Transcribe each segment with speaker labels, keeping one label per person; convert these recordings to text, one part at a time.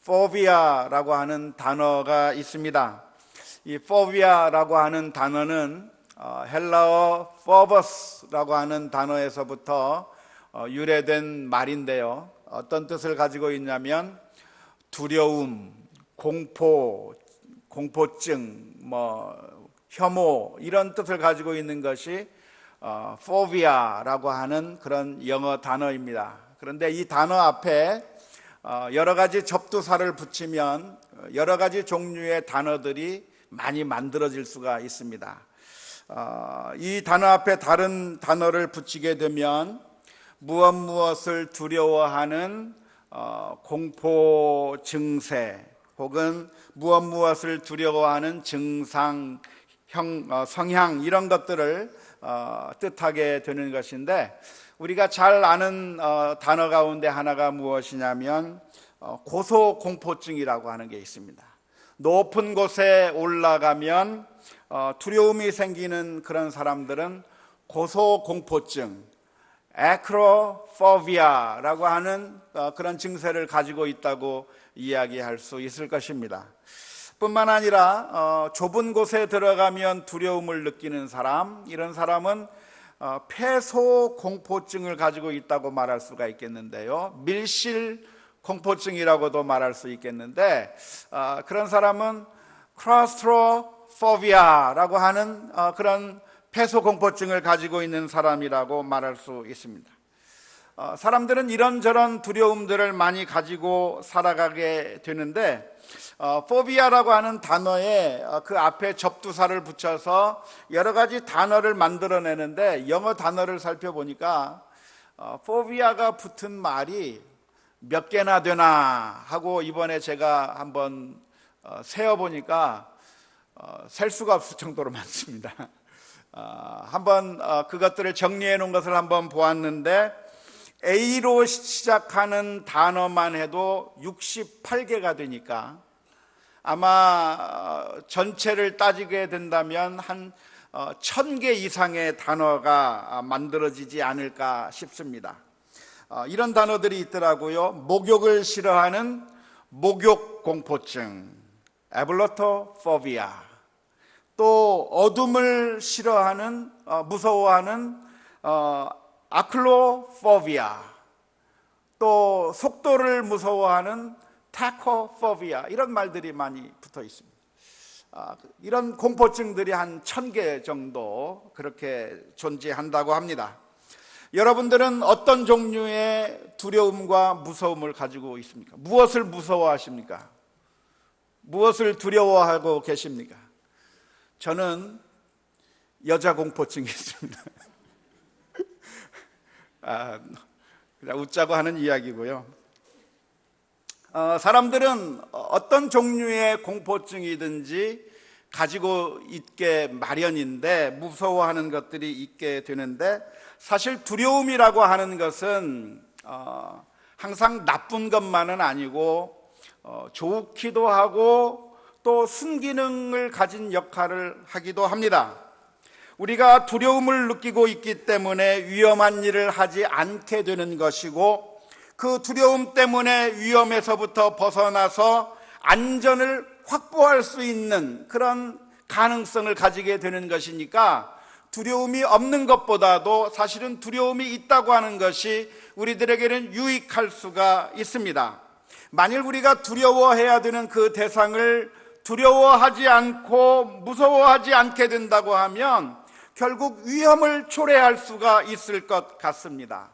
Speaker 1: phobia라고 하는 단어가 있습니다. 이 phobia라고 하는 단어는 헬라어 phobos라고 하는 단어에서부터 유래된 말인데요. 어떤 뜻을 가지고 있냐면 두려움, 공포, 공포증, 혐오 이런 뜻을 가지고 있는 것이 phobia라고 하는 그런 영어 단어입니다. 그런데 이 단어 앞에 여러 가지 접두사를 붙이면 여러 가지 종류의 단어들이 많이 만들어질 수가 있습니다. 이 단어 앞에 다른 단어를 붙이게 되면 무엇을 두려워하는 공포 증세 혹은 무엇을 두려워하는 증상, 성향 이런 것들을 뜻하게 되는 것인데, 우리가 잘 아는 단어 가운데 하나가 무엇이냐면 고소공포증이라고 하는 게 있습니다. 높은 곳에 올라가면 두려움이 생기는 그런 사람들은 고소공포증, acrophobia,라고 하는 그런 증세를 가지고 있다고 이야기할 수 있을 것입니다. 뿐만 아니라 좁은 곳에 들어가면 두려움을 느끼는 사람, 이런 사람은 폐소공포증을 가지고 있다고 말할 수가 있겠는데요. 밀실공포증이라고도 말할 수 있겠는데, 그런 사람은 claustrophobia라고 하는 그런 폐소공포증을 가지고 있는 사람이라고 말할 수 있습니다. 사람들은 이런저런 두려움들을 많이 가지고 살아가게 되는데, phobia라고 하는 단어에 그 앞에 접두사를 붙여서 여러 가지 단어를 만들어내는데, 영어 단어를 살펴보니까 phobia가 붙은 말이 몇 개나 되나 하고 이번에 제가 한번 세어보니까 셀 수가 없을 정도로 많습니다. 한번 그것들을 정리해 놓은 것을 한번 보았는데, A로 시작하는 단어만 해도 68개가 되니까 아마 전체를 따지게 된다면 한 1000개 이상의 단어가 만들어지지 않을까 싶습니다. 이런 단어들이 있더라고요. 목욕을 싫어하는 목욕공포증, 에블로토포비아, 또 어둠을 싫어하는 무서워하는 아클로포비아, 또 속도를 무서워하는 타코포비아, 이런 말들이 많이 붙어 있습니다. 이런 공포증들이 한 1000개 정도 그렇게 존재한다고 합니다. 여러분들은 어떤 종류의 두려움과 무서움을 가지고 있습니까? 무엇을 무서워하십니까? 무엇을 두려워하고 계십니까? 저는 여자 공포증이 있습니다. 그냥 웃자고 하는 이야기고요. 사람들은 어떤 종류의 공포증이든지 가지고 있게 마련인데, 무서워하는 것들이 있게 되는데, 사실 두려움이라고 하는 것은 항상 나쁜 것만은 아니고 좋기도 하고 또 순기능을 가진 역할을 하기도 합니다. 우리가 두려움을 느끼고 있기 때문에 위험한 일을 하지 않게 되는 것이고, 그 두려움 때문에 위험에서부터 벗어나서 안전을 확보할 수 있는 그런 가능성을 가지게 되는 것이니까, 두려움이 없는 것보다도 사실은 두려움이 있다고 하는 것이 우리들에게는 유익할 수가 있습니다. 만일 우리가 두려워해야 되는 그 대상을 두려워하지 않고 무서워하지 않게 된다고 하면 결국 위험을 초래할 수가 있을 것 같습니다.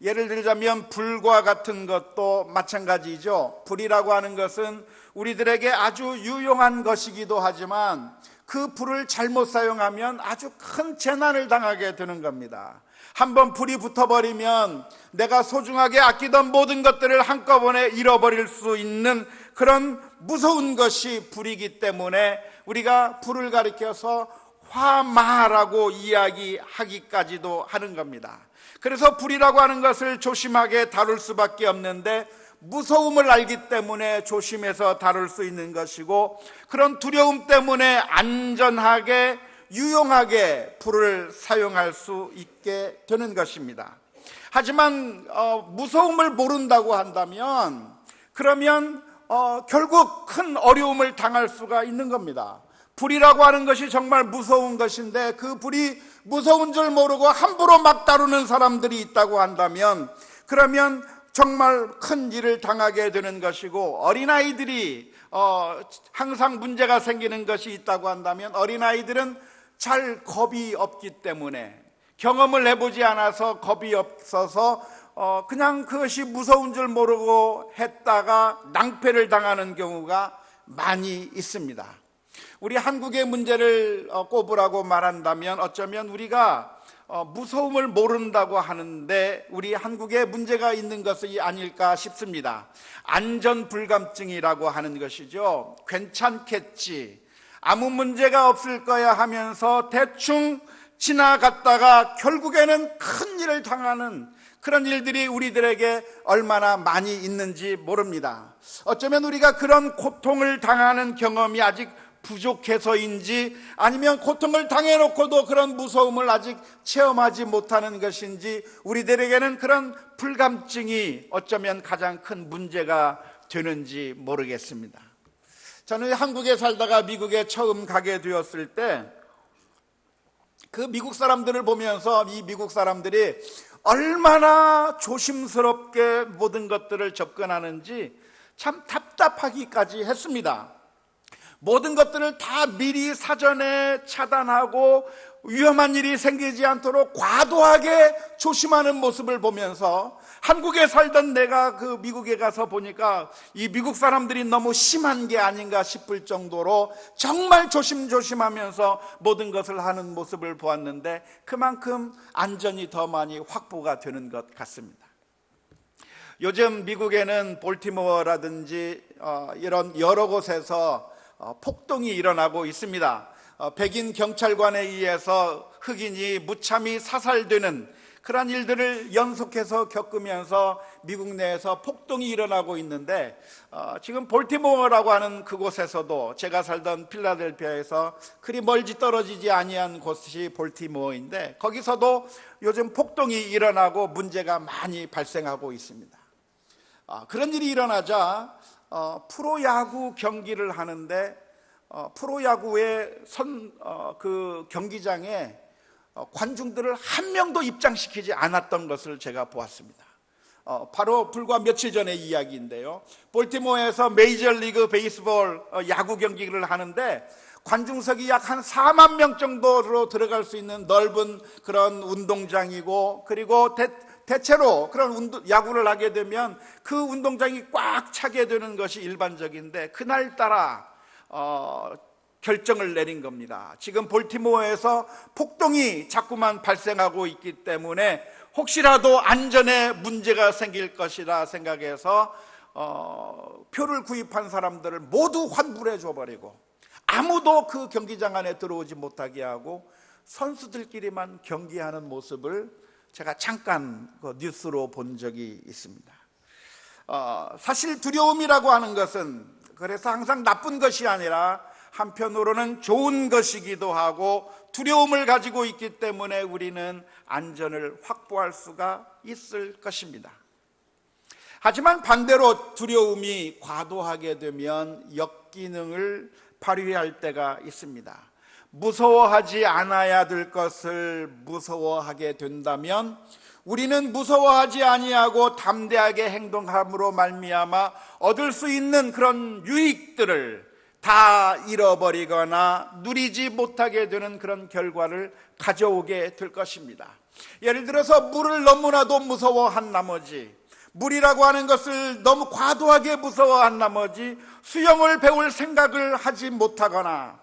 Speaker 1: 예를 들자면 불과 같은 것도 마찬가지죠. 불이라고 하는 것은 우리들에게 아주 유용한 것이기도 하지만 그 불을 잘못 사용하면 아주 큰 재난을 당하게 되는 겁니다. 한번 불이 붙어버리면 내가 소중하게 아끼던 모든 것들을 한꺼번에 잃어버릴 수 있는 그런 무서운 것이 불이기 때문에 우리가 불을 가리켜서 화마라고 이야기하기까지도 하는 겁니다. 그래서 불이라고 하는 것을 조심하게 다룰 수밖에 없는데, 무서움을 알기 때문에 조심해서 다룰 수 있는 것이고, 그런 두려움 때문에 안전하게 유용하게 불을 사용할 수 있게 되는 것입니다. 하지만 무서움을 모른다고 한다면, 그러면 결국 큰 어려움을 당할 수가 있는 겁니다. 불이라고 하는 것이 정말 무서운 것인데 그 불이 무서운 줄 모르고 함부로 막 다루는 사람들이 있다고 한다면, 그러면 정말 큰 일을 당하게 되는 것이고, 어린아이들이 항상 문제가 생기는 것이 있다고 한다면, 어린아이들은 잘 겁이 없기 때문에, 경험을 해보지 않아서 겁이 없어서 그냥 그것이 무서운 줄 모르고 했다가 낭패를 당하는 경우가 많이 있습니다. 우리 한국의 문제를 꼽으라고 말한다면 어쩌면 우리가 무서움을 모른다고 하는데 우리 한국에 문제가 있는 것이 아닐까 싶습니다. 안전불감증이라고 하는 것이죠. 괜찮겠지, 아무 문제가 없을 거야 하면서 대충 지나갔다가 결국에는 큰 일을 당하는 그런 일들이 우리들에게 얼마나 많이 있는지 모릅니다. 어쩌면 우리가 그런 고통을 당하는 경험이 아직 부족해서인지, 아니면 고통을 당해놓고도 그런 무서움을 아직 체험하지 못하는 것인지, 우리들에게는 그런 불감증이 어쩌면 가장 큰 문제가 되는지 모르겠습니다. 저는 한국에 살다가 미국에 처음 가게 되었을 때 그 미국 사람들을 보면서 이 미국 사람들이 얼마나 조심스럽게 모든 것들을 접근하는지 참 답답하기까지 했습니다. 모든 것들을 다 미리 사전에 차단하고 위험한 일이 생기지 않도록 과도하게 조심하는 모습을 보면서 한국에 살던 내가 그 미국에 가서 보니까 이 미국 사람들이 너무 심한 게 아닌가 싶을 정도로 정말 조심조심하면서 모든 것을 하는 모습을 보았는데, 그만큼 안전이 더 많이 확보가 되는 것 같습니다. 요즘 미국에는 볼티모어라든지 이런 여러 곳에서 폭동이 일어나고 있습니다. 백인 경찰관에 의해서 흑인이 무참히 사살되는 그런 일들을 연속해서 겪으면서 미국 내에서 폭동이 일어나고 있는데, 지금 볼티모어라고 하는 그곳에서도, 제가 살던 필라델피아에서 그리 멀지 떨어지지 아니한 곳이 볼티모어인데, 거기서도 요즘 폭동이 일어나고 문제가 많이 발생하고 있습니다. 그런 일이 일어나자 프로야구 경기를 하는데 프로야구의 그 경기장에 관중들을 한 명도 입장시키지 않았던 것을 제가 보았습니다. 바로 불과 며칠 전의 이야기인데요. 볼티모어에서 메이저리그 베이스볼 야구 경기를 하는데 관중석이 약 한 4만 명 정도로 들어갈 수 있는 넓은 그런 운동장이고, 그리고 대체로 그런 야구를 하게 되면 그 운동장이 꽉 차게 되는 것이 일반적인데, 그날따라 결정을 내린 겁니다. 지금 볼티모어에서 폭동이 자꾸만 발생하고 있기 때문에 혹시라도 안전에 문제가 생길 것이라 생각해서 표를 구입한 사람들을 모두 환불해 줘버리고 아무도 그 경기장 안에 들어오지 못하게 하고 선수들끼리만 경기하는 모습을 제가 잠깐 뉴스로 본 적이 있습니다. 사실 두려움이라고 하는 것은 그래서 항상 나쁜 것이 아니라 한편으로는 좋은 것이기도 하고, 두려움을 가지고 있기 때문에 우리는 안전을 확보할 수가 있을 것입니다. 하지만 반대로 두려움이 과도하게 되면 역기능을 발휘할 때가 있습니다. 무서워하지 않아야 될 것을 무서워하게 된다면 우리는 무서워하지 아니하고 담대하게 행동함으로 말미암아 얻을 수 있는 그런 유익들을 다 잃어버리거나 누리지 못하게 되는 그런 결과를 가져오게 될 것입니다. 예를 들어서 물을 너무나도 무서워한 나머지, 물이라고 하는 것을 너무 과도하게 무서워한 나머지 수영을 배울 생각을 하지 못하거나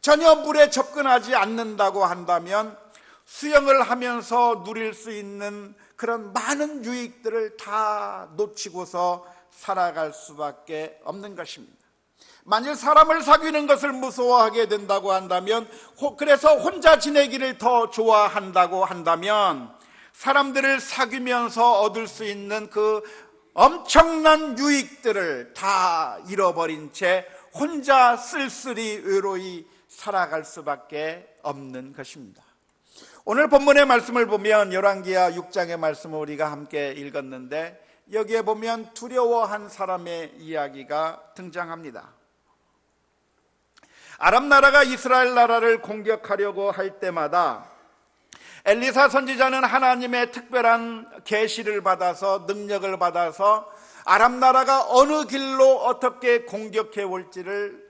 Speaker 1: 전혀 물에 접근하지 않는다고 한다면 수영을 하면서 누릴 수 있는 그런 많은 유익들을 다 놓치고서 살아갈 수밖에 없는 것입니다. 만일 사람을 사귀는 것을 무서워하게 된다고 한다면, 그래서 혼자 지내기를 더 좋아한다고 한다면, 사람들을 사귀면서 얻을 수 있는 그 엄청난 유익들을 다 잃어버린 채 혼자 쓸쓸히 외로이 살아갈 수밖에 없는 것입니다. 오늘 본문의 말씀을 보면 열왕기하 6장의 말씀을 우리가 함께 읽었는데, 여기에 보면 두려워한 사람의 이야기가 등장합니다. 아람 나라가 이스라엘 나라를 공격하려고 할 때마다 엘리사 선지자는 하나님의 특별한 계시를 받아서, 능력을 받아서 아람 나라가 어느 길로 어떻게 공격해 올지를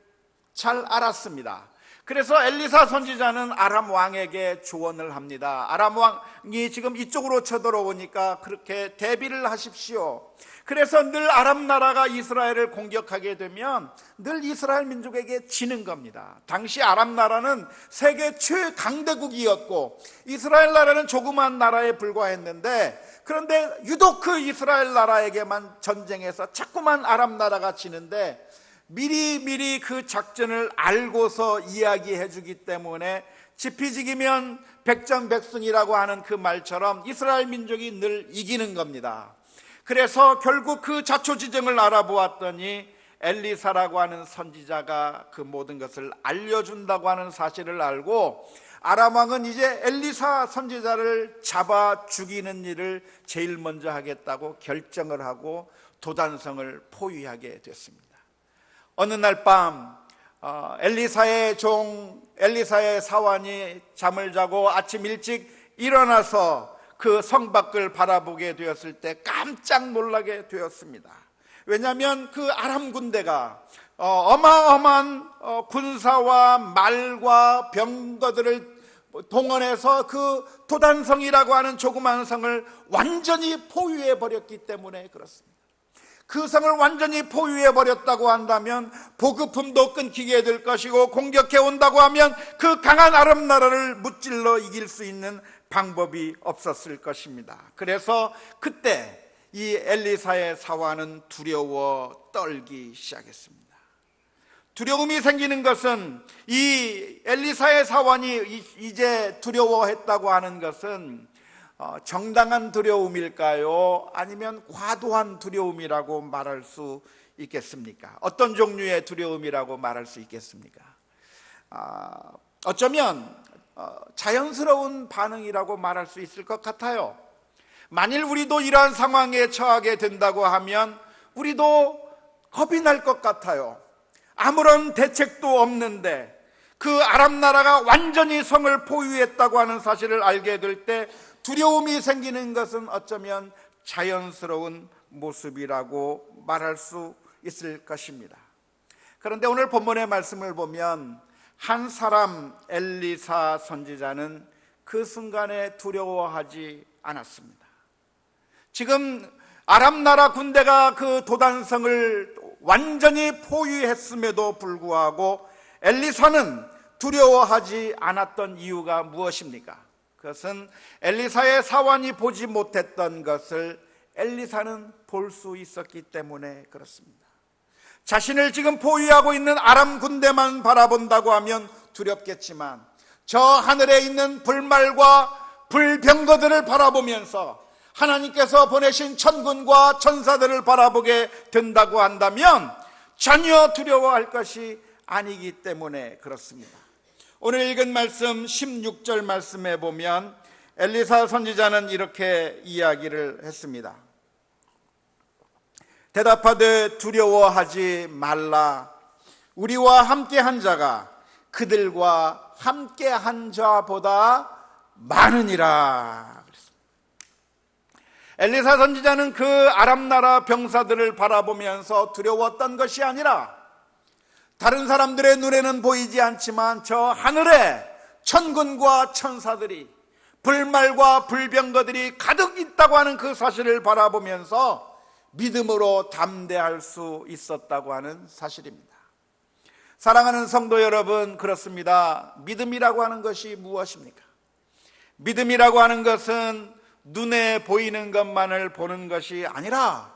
Speaker 1: 잘 알았습니다. 그래서 엘리사 선지자는 아람 왕에게 조언을 합니다. 아람 왕이 지금 이쪽으로 쳐들어오니까 그렇게 대비를 하십시오. 그래서 늘 아람 나라가 이스라엘을 공격하게 되면 늘 이스라엘 민족에게 지는 겁니다. 당시 아람 나라는 세계 최강대국이었고 이스라엘 나라는 조그만 나라에 불과했는데, 그런데 유독 그 이스라엘 나라에게만 전쟁에서 자꾸만 아람 나라가 지는데, 미리 그 작전을 알고서 이야기해 주기 때문에 지피지기면 백전백승이라고 하는 그 말처럼 이스라엘 민족이 늘 이기는 겁니다. 그래서 결국 그 자초지정을 알아보았더니 엘리사라고 하는 선지자가 그 모든 것을 알려준다고 하는 사실을 알고 아람 왕은 이제 엘리사 선지자를 잡아 죽이는 일을 제일 먼저 하겠다고 결정을 하고 도단성을 포위하게 됐습니다. 어느 날 밤 엘리사의 사환이 잠을 자고 아침 일찍 일어나서 그 성 밖을 바라보게 되었을 때 깜짝 놀라게 되었습니다. 왜냐하면 그 아람 군대가 어마어마한 군사와 말과 병거들을 동원해서 그 도단성이라고 하는 조그만 성을 완전히 포위해 버렸기 때문에 그렇습니다. 그 성을 완전히 포위해 버렸다고 한다면 보급품도 끊기게 될 것이고, 공격해 온다고 하면 그 강한 아람 나라를 무찔러 이길 수 있는 방법이 없었을 것입니다. 그래서 그때 이 엘리사의 사환은 두려워 떨기 시작했습니다. 두려움이 생기는 것은, 이 엘리사의 사환이 이제 두려워했다고 하는 것은 정당한 두려움일까요? 아니면 과도한 두려움이라고 말할 수 있겠습니까? 어떤 종류의 두려움이라고 말할 수 있겠습니까? 어쩌면 자연스러운 반응이라고 말할 수 있을 것 같아요. 만일 우리도 이러한 상황에 처하게 된다고 하면 우리도 겁이 날 것 같아요. 아무런 대책도 없는데 그 아람 나라가 완전히 성을 포위했다고 하는 사실을 알게 될 때 두려움이 생기는 것은 어쩌면 자연스러운 모습이라고 말할 수 있을 것입니다. 그런데 오늘 본문의 말씀을 보면 한 사람 엘리사 선지자는 그 순간에 두려워하지 않았습니다. 지금 아람 나라 군대가 그 도단성을 완전히 포위했음에도 불구하고 엘리사는 두려워하지 않았던 이유가 무엇입니까? 그것은 엘리사의 사환이 보지 못했던 것을 엘리사는 볼 수 있었기 때문에 그렇습니다. 자신을 지금 포위하고 있는 아람 군대만 바라본다고 하면 두렵겠지만 저 하늘에 있는 불말과 불병거들을 바라보면서 하나님께서 보내신 천군과 천사들을 바라보게 된다고 한다면 전혀 두려워할 것이 아니기 때문에 그렇습니다. 오늘 읽은 말씀 16절 말씀에 보면 엘리사 선지자는 이렇게 이야기를 했습니다. 대답하되 두려워하지 말라. 우리와 함께한 자가 그들과 함께한 자보다 많으니라. 엘리사 선지자는 그 아람 나라 병사들을 바라보면서 두려웠던 것이 아니라 다른 사람들의 눈에는 보이지 않지만 저 하늘에 천군과 천사들이, 불말과 불병거들이 가득 있다고 하는 그 사실을 바라보면서 믿음으로 담대할 수 있었다고 하는 사실입니다. 사랑하는 성도 여러분, 그렇습니다. 믿음이라고 하는 것이 무엇입니까? 믿음이라고 하는 것은 눈에 보이는 것만을 보는 것이 아니라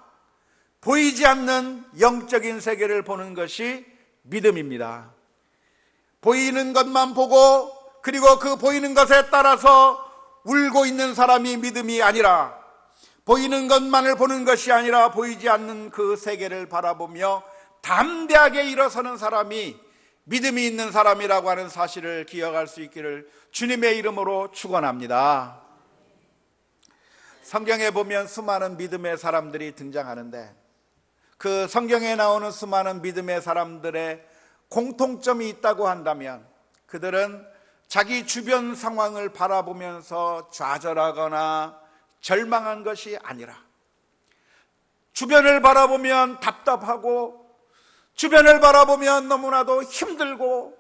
Speaker 1: 보이지 않는 영적인 세계를 보는 것이 믿음입니다. 보이는 것만 보고 그리고 그 보이는 것에 따라서 울고 있는 사람이 믿음이 아니라, 보이는 것만을 보는 것이 아니라 보이지 않는 그 세계를 바라보며 담대하게 일어서는 사람이 믿음이 있는 사람이라고 하는 사실을 기억할 수 있기를 주님의 이름으로 축원합니다. 성경에 보면 수많은 믿음의 사람들이 등장하는데 그 성경에 나오는 수많은 믿음의 사람들의 공통점이 있다고 한다면 그들은 자기 주변 상황을 바라보면서 좌절하거나 절망한 것이 아니라 주변을 바라보면 답답하고 주변을 바라보면 너무나도 힘들고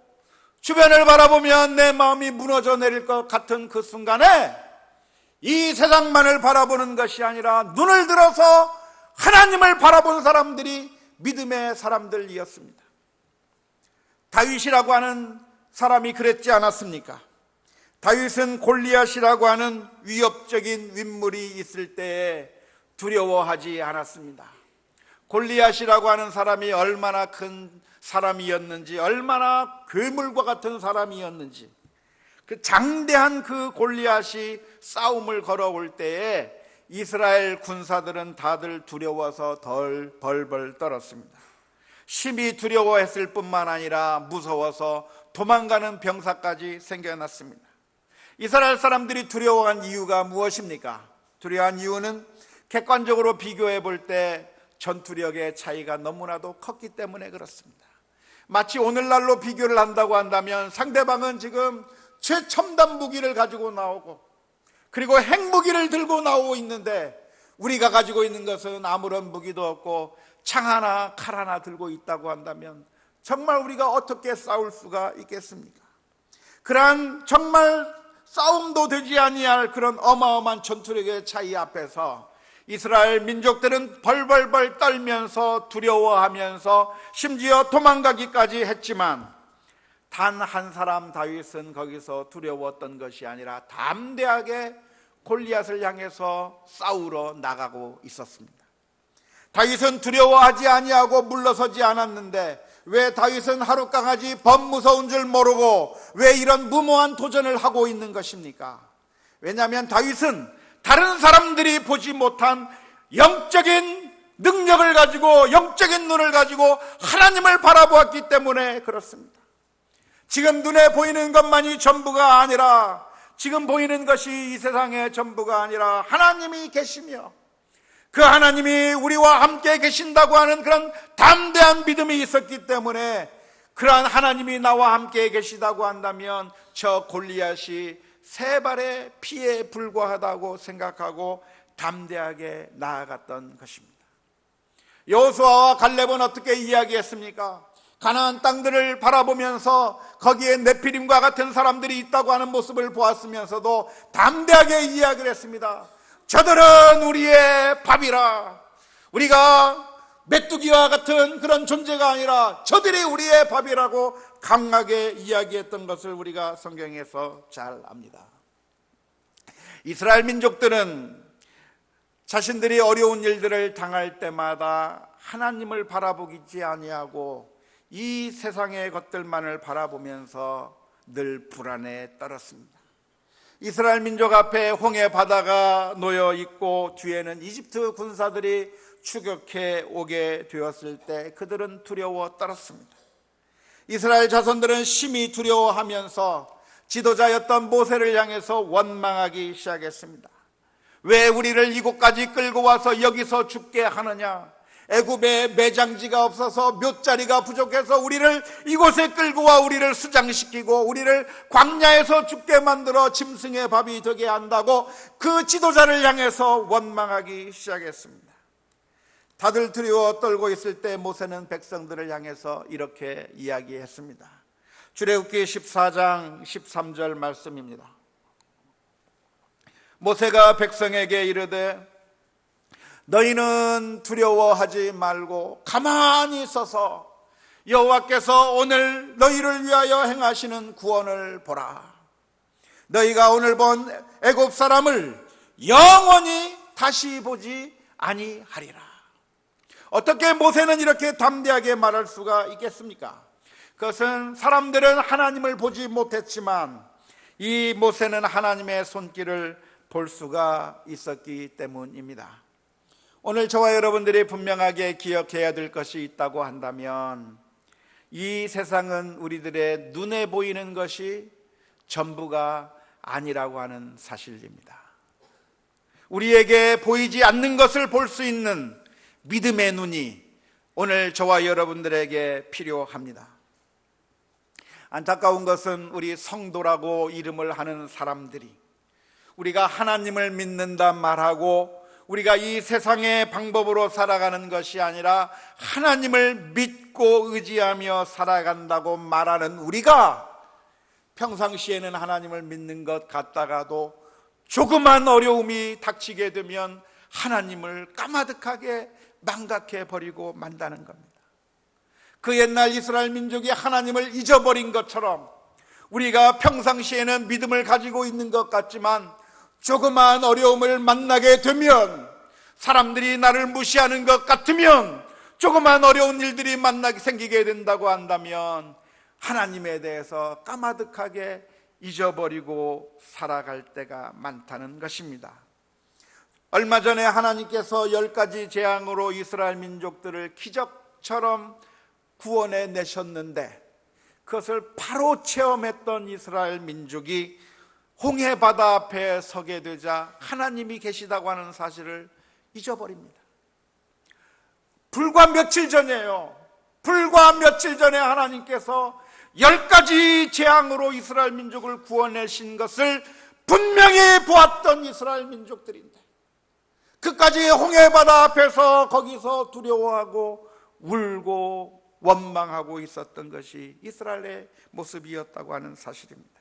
Speaker 1: 주변을 바라보면 내 마음이 무너져 내릴 것 같은 그 순간에 이 세상만을 바라보는 것이 아니라 눈을 들어서 하나님을 바라본 사람들이 믿음의 사람들이었습니다. 다윗이라고 하는 사람이 그랬지 않았습니까? 다윗은 골리앗이라고 하는 위협적인 인물이 있을 때에 두려워하지 않았습니다. 골리앗이라고 하는 사람이 얼마나 큰 사람이었는지, 얼마나 괴물과 같은 사람이었는지, 그 장대한 그 골리앗이 싸움을 걸어올 때에 이스라엘 군사들은 다들 두려워서 벌벌 떨었습니다. 심히 두려워했을 뿐만 아니라 무서워서 도망가는 병사까지 생겨났습니다. 이스라엘 사람들이 두려워한 이유가 무엇입니까? 두려워한 이유는 객관적으로 비교해 볼 때 전투력의 차이가 너무나도 컸기 때문에 그렇습니다. 마치 오늘날로 비교를 한다고 한다면 상대방은 지금 최첨단 무기를 가지고 나오고 그리고 핵무기를 들고 나오고 있는데 우리가 가지고 있는 것은 아무런 무기도 없고 창 하나 칼 하나 들고 있다고 한다면 정말 우리가 어떻게 싸울 수가 있겠습니까? 그러한 정말 싸움도 되지 아니할 그런 어마어마한 전투력의 차이 앞에서 이스라엘 민족들은 벌벌벌 떨면서 두려워하면서 심지어 도망가기까지 했지만 단 한 사람 다윗은 거기서 두려웠던 것이 아니라 담대하게 골리앗을 향해서 싸우러 나가고 있었습니다. 다윗은 두려워하지 아니하고 물러서지 않았는데 왜 다윗은 하룻강아지 범무서운 줄 모르고 왜 이런 무모한 도전을 하고 있는 것입니까? 왜냐하면 다윗은 다른 사람들이 보지 못한 영적인 능력을 가지고 영적인 눈을 가지고 하나님을 바라보았기 때문에 그렇습니다. 지금 눈에 보이는 것만이 전부가 아니라 지금 보이는 것이 이 세상의 전부가 아니라 하나님이 계시며 그 하나님이 우리와 함께 계신다고 하는 그런 담대한 믿음이 있었기 때문에 그러한 하나님이 나와 함께 계시다고 한다면 저 골리앗이 세 발의 피에 불과하다고 생각하고 담대하게 나아갔던 것입니다. 여호수아와 갈렙은 어떻게 이야기했습니까? 가나안 땅들을 바라보면서 거기에 네피림과 같은 사람들이 있다고 하는 모습을 보았으면서도 담대하게 이야기를 했습니다. 저들은 우리의 밥이라. 우리가 메뚜기와 같은 그런 존재가 아니라 저들이 우리의 밥이라고 강하게 이야기했던 것을 우리가 성경에서 잘 압니다. 이스라엘 민족들은 자신들이 어려운 일들을 당할 때마다 하나님을 바라보지 아니하고 이 세상의 것들만을 바라보면서 늘 불안에 떨었습니다. 이스라엘 민족 앞에 홍해 바다가 놓여 있고 뒤에는 이집트 군사들이 추격해 오게 되었을 때 그들은 두려워 떨었습니다. 이스라엘 자손들은 심히 두려워하면서 지도자였던 모세를 향해서 원망하기 시작했습니다. 왜 우리를 이곳까지 끌고 와서 여기서 죽게 하느냐? 애굽에 매장지가 없어서 묫자리가 부족해서 우리를 이곳에 끌고 와 우리를 수장시키고 우리를 광야에서 죽게 만들어 짐승의 밥이 되게 한다고 그 지도자를 향해서 원망하기 시작했습니다. 다들 두려워 떨고 있을 때 모세는 백성들을 향해서 이렇게 이야기했습니다. 출애굽기 14장 13절 말씀입니다. 모세가 백성에게 이르되 너희는 두려워하지 말고 가만히 서서 여호와께서 오늘 너희를 위하여 행하시는 구원을 보라. 너희가 오늘 본 애굽 사람을 영원히 다시 보지 아니하리라. 어떻게 모세는 이렇게 담대하게 말할 수가 있겠습니까? 그것은 사람들은 하나님을 보지 못했지만 이 모세는 하나님의 손길을 볼 수가 있었기 때문입니다. 오늘 저와 여러분들이 분명하게 기억해야 될 것이 있다고 한다면 이 세상은 우리들의 눈에 보이는 것이 전부가 아니라고 하는 사실입니다. 우리에게 보이지 않는 것을 볼 수 있는 믿음의 눈이 오늘 저와 여러분들에게 필요합니다. 안타까운 것은 우리 성도라고 이름을 하는 사람들이 우리가 하나님을 믿는다 말하고 우리가 이 세상의 방법으로 살아가는 것이 아니라 하나님을 믿고 의지하며 살아간다고 말하는 우리가 평상시에는 하나님을 믿는 것 같다가도 조그만 어려움이 닥치게 되면 하나님을 까마득하게 망각해 버리고 만다는 겁니다. 그 옛날 이스라엘 민족이 하나님을 잊어버린 것처럼 우리가 평상시에는 믿음을 가지고 있는 것 같지만 조그마한 어려움을 만나게 되면, 사람들이 나를 무시하는 것 같으면, 조그마한 어려운 일들이 생기게 된다고 한다면 하나님에 대해서 까마득하게 잊어버리고 살아갈 때가 많다는 것입니다. 얼마 전에 하나님께서 10가지 재앙으로 이스라엘 민족들을 기적처럼 구원해 내셨는데 그것을 바로 체험했던 이스라엘 민족이 홍해 바다 앞에 서게 되자 하나님이 계시다고 하는 사실을 잊어버립니다. 불과 며칠 전이에요. 불과 며칠 전에 하나님께서 10가지 재앙으로 이스라엘 민족을 구원하신 것을 분명히 보았던 이스라엘 민족들인데 그까지 홍해 바다 앞에서 거기서 두려워하고 울고 원망하고 있었던 것이 이스라엘의 모습이었다고 하는 사실입니다.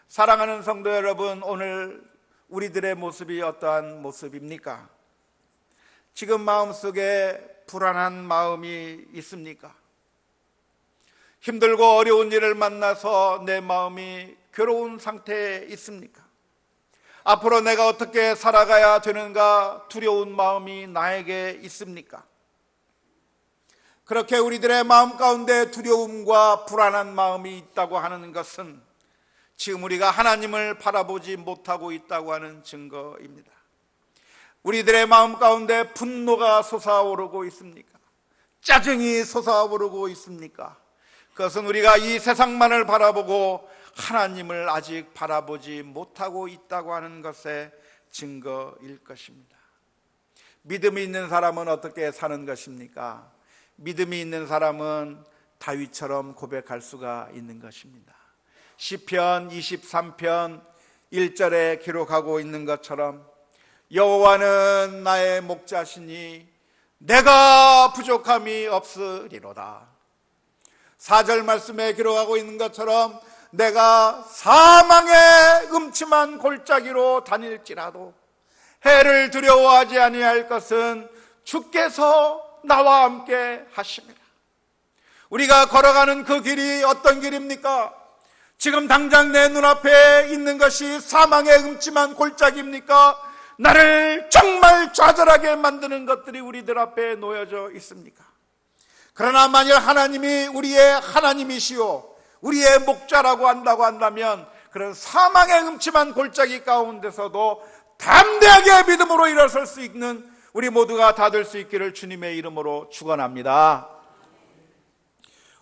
Speaker 1: 사랑하는 성도 여러분, 오늘 우리들의 모습이 어떠한 모습입니까? 지금 마음속에 불안한 마음이 있습니까? 힘들고 어려운 일을 만나서 내 마음이 괴로운 상태에 있습니까? 앞으로 내가 어떻게 살아가야 되는가 두려운 마음이 나에게 있습니까? 그렇게 우리들의 마음 가운데 두려움과 불안한 마음이 있다고 하는 것은 지금 우리가 하나님을 바라보지 못하고 있다고 하는 증거입니다. 우리들의 마음 가운데 분노가 솟아오르고 있습니까? 짜증이 솟아오르고 있습니까? 그것은 우리가 이 세상만을 바라보고 하나님을 아직 바라보지 못하고 있다고 하는 것의 증거일 것입니다. 믿음이 있는 사람은 어떻게 사는 것입니까? 믿음이 있는 사람은 다윗처럼 고백할 수가 있는 것입니다. 시편 23편 1절에 기록하고 있는 것처럼 여호와는 나의 목자시니 내가 부족함이 없으리로다. 4절 말씀에 기록하고 있는 것처럼 내가 사망의 음침한 골짜기로 다닐지라도 해를 두려워하지 아니할 것은 주께서 나와 함께 하십니다. 우리가 걸어가는 그 길이 어떤 길입니까? 지금 당장 내 눈앞에 있는 것이 사망의 음침한 골짜기입니까? 나를 정말 좌절하게 만드는 것들이 우리들 앞에 놓여져 있습니까? 그러나 만일 하나님이 우리의 하나님이시오 우리의 목자라고 한다고 한다면 그런 사망의 음침한 골짜기 가운데서도 담대하게 믿음으로 일어설 수 있는 우리 모두가 다 될 수 있기를 주님의 이름으로 축원합니다.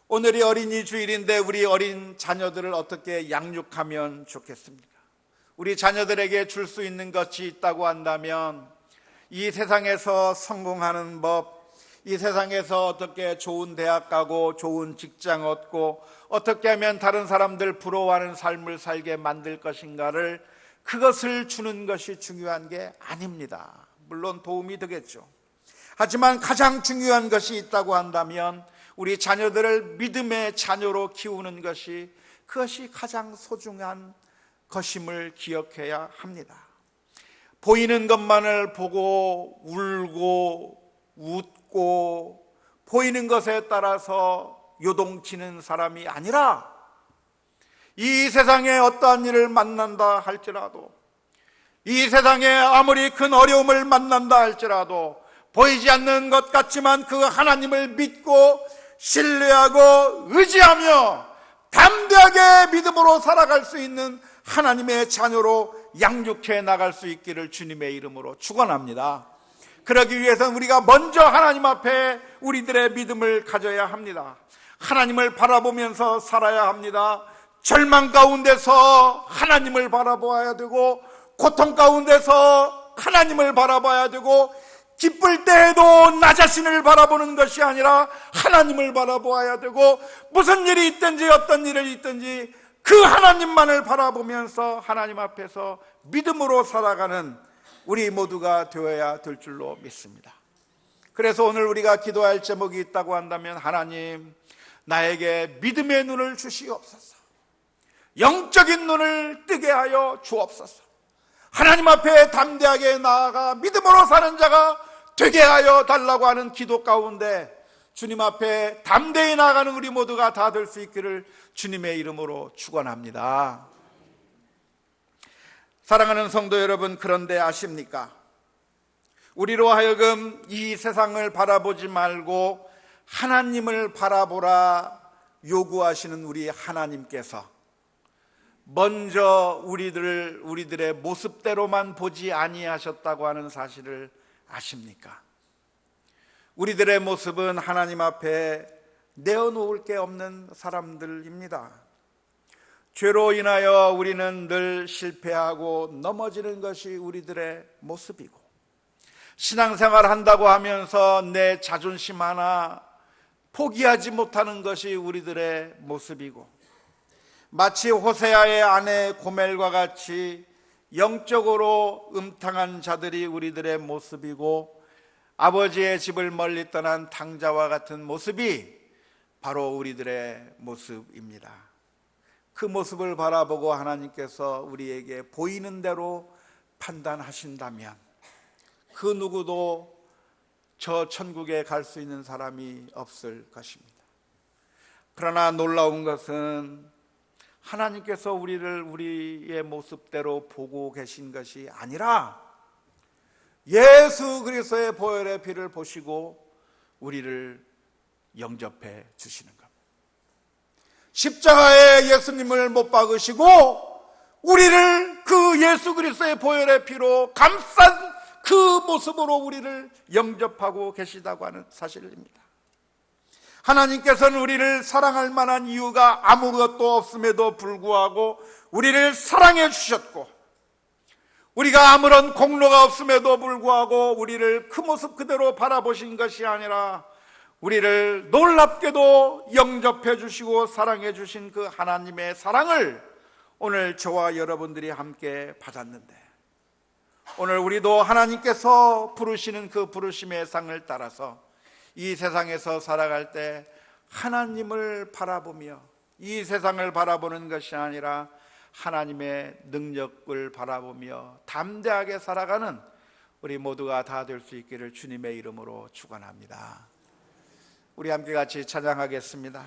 Speaker 1: 오늘이 어린이 주일인데 우리 어린 자녀들을 어떻게 양육하면 좋겠습니까? 우리 자녀들에게 줄 수 있는 것이 있다고 한다면 이 세상에서 성공하는 법, 이 세상에서 어떻게 좋은 대학 가고 좋은 직장 얻고 어떻게 하면 다른 사람들 부러워하는 삶을 살게 만들 것인가를 그것을 주는 것이 중요한 게 아닙니다. 물론 도움이 되겠죠. 하지만 가장 중요한 것이 있다고 한다면 우리 자녀들을 믿음의 자녀로 키우는 것이 그것이 가장 소중한 것임을 기억해야 합니다. 보이는 것만을 보고 울고 웃고 보이는 것에 따라서 요동치는 사람이 아니라 이 세상에 어떠한 일을 만난다 할지라도 이 세상에 아무리 큰 어려움을 만난다 할지라도 보이지 않는 것 같지만 그 하나님을 믿고 신뢰하고 의지하며 담대하게 믿음으로 살아갈 수 있는 하나님의 자녀로 양육해 나갈 수 있기를 주님의 이름으로 축원합니다. 그러기 위해서는 우리가 먼저 하나님 앞에 우리들의 믿음을 가져야 합니다. 하나님을 바라보면서 살아야 합니다. 절망 가운데서 하나님을 바라보아야 되고 고통 가운데서 하나님을 바라봐야 되고, 기쁠 때에도 나 자신을 바라보는 것이 아니라 하나님을 바라보아야 되고, 무슨 일이 있든지 어떤 일이 있든지 그 하나님만을 바라보면서 하나님 앞에서 믿음으로 살아가는 우리 모두가 되어야 될 줄로 믿습니다. 그래서 오늘 우리가 기도할 제목이 있다고 한다면, 하나님, 나에게 믿음의 눈을 주시옵소서. 영적인 눈을 뜨게 하여 주옵소서. 하나님 앞에 담대하게 나아가 믿음으로 사는 자가 되게 하여 달라고 하는 기도 가운데 주님 앞에 담대히 나아가는 우리 모두가 다 될 수 있기를 주님의 이름으로 축원합니다. 사랑하는 성도 여러분, 그런데 아십니까? 우리로 하여금 이 세상을 바라보지 말고 하나님을 바라보라 요구하시는 우리 하나님께서 먼저 우리들의 모습대로만 보지 아니하셨다고 하는 사실을 아십니까? 우리들의 모습은 하나님 앞에 내어놓을 게 없는 사람들입니다. 죄로 인하여 우리는 늘 실패하고 넘어지는 것이 우리들의 모습이고, 신앙생활 한다고 하면서 내 자존심 하나 포기하지 못하는 것이 우리들의 모습이고, 마치 호세아의 아내 고멜과 같이 영적으로 음탕한 자들이 우리들의 모습이고, 아버지의 집을 멀리 떠난 탕자와 같은 모습이 바로 우리들의 모습입니다. 그 모습을 바라보고 하나님께서 우리에게 보이는 대로 판단하신다면 그 누구도 저 천국에 갈 수 있는 사람이 없을 것입니다. 그러나 놀라운 것은 하나님께서 우리의 모습대로 보고 계신 것이 아니라 예수 그리스도의 보혈의 피를 보시고 우리를 영접해 주시는 겁니다. 십자가에 예수님을 못 박으시고 우리를 그 예수 그리스도의 보혈의 피로 감싼 그 모습으로 우리를 영접하고 계시다고 하는 사실입니다. 하나님께서는 우리를 사랑할 만한 이유가 아무것도 없음에도 불구하고 우리를 사랑해 주셨고, 우리가 아무런 공로가 없음에도 불구하고 우리를 그 모습 그대로 바라보신 것이 아니라 우리를 놀랍게도 영접해 주시고 사랑해 주신 그 하나님의 사랑을 오늘 저와 여러분들이 함께 받았는데, 오늘 우리도 하나님께서 부르시는 그 부르심의 상을 따라서 이 세상에서 살아갈 때 하나님을 바라보며, 이 세상을 바라보는 것이 아니라 하나님의 능력을 바라보며 담대하게 살아가는 우리 모두가 다 될 수 있기를 주님의 이름으로 축원합니다. 우리 함께 같이 찬양하겠습니다.